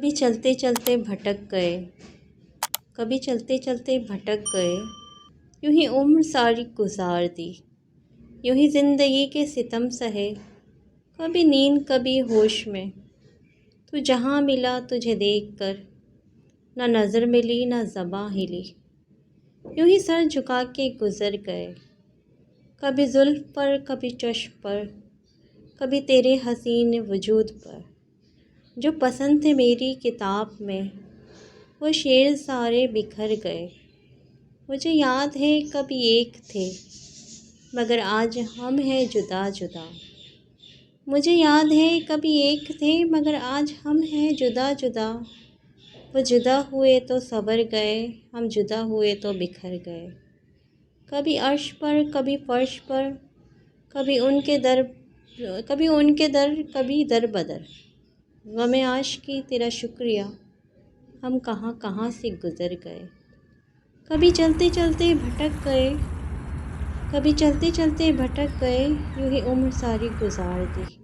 कभी चलते चलते भटक गए, कभी चलते चलते भटक गए। यूं ही उम्र सारी गुजार दी, यूं ही ज़िंदगी के सितम सहे। कभी नींद कभी होश में, तू जहाँ मिला तुझे देख कर, ना नज़र मिली ना ज़बां हिली। यूं ही सर झुका के गुज़र गए, कभी जुल्फ़ पर कभी चश्म पर, कभी तेरे हसीन वजूद पर। जो पसंद थे मेरी किताब में, वो शेर सारे बिखर गए। मुझे याद है कभी एक थे, मगर आज हम हैं जुदा जुदा। मुझे याद है कभी एक थे, मगर आज हम हैं जुदा जुदा। वो जुदा हुए तो संवर गए, हम जुदा हुए तो बिखर गए। कभी अर्श पर कभी फर्श पर, कभी उनके दर कभी दर बदर। गमे आशिकी तेरा शुक्रिया, हम कहाँ कहाँ से गुज़र गए। कभी चलते चलते भटक गए, कभी चलते चलते भटक गए। यूं ही उम्र सारी गुजार दी।